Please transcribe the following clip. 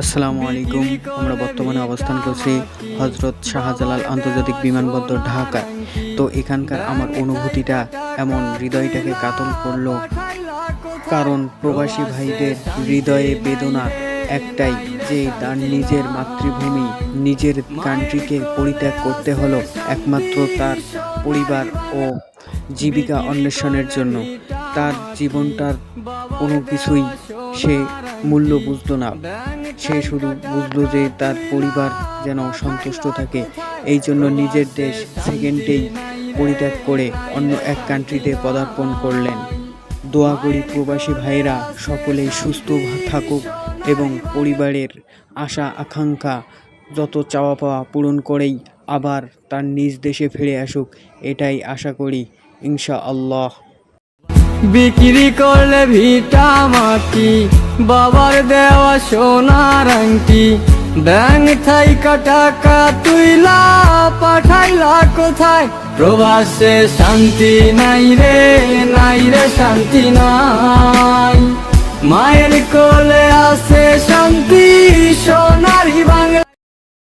আসসালামু আলাইকুম। আমরা বর্তমানে অবস্থান করছি হজরত শাহজালাল আন্তর্জাতিক বিমানবন্দর ঢাকা। তো এখানকার আমার অনুভূতিটা এমন হৃদয়টাকে কাতল করলো, কারণ প্রবাসী ভাইদের হৃদয়ে বেদনা একটাই, যে তার নিজের মাতৃভূমি, নিজের কান্ট্রিকে পরিত্যাগ করতে হলো একমাত্র তার পরিবার ও জীবিকা অন্বেষণের জন্য। তার জীবনটার কোনো কিছুই সে মূল্য বুঝতো না। সে শুধু বুঝলো যে তার পরিবার যেন সন্তুষ্ট থাকে, এই জন্য নিজের দেশ সেকেন্ডেই পরিত্যাগ করে অন্য এক কান্ট্রিতে পদার্পণ করলেন। দোয়া করি প্রবাসী ভাইয়েরা সকলেই সুস্থ থাকুক এবং পরিবারের আশা আকাঙ্ক্ষা যত চাওয়া পাওয়া পূরণ করেই আবার তার নিজ দেশে ফিরে আসুক, এটাই আশা করি ইনশাআল্লাহ। বিক্রি করলে ভিটা মাটি, বাবার দেওয়া সোনার আংটি, ব্যাংক থাইকা টাকা তুইলা পাঠাইলা কোথায়? প্রবাসে শান্তি নাই রে, নাই রে শান্তি নাই। মায়ের কোলে আছে শান্তি, সোনারি বাংলা।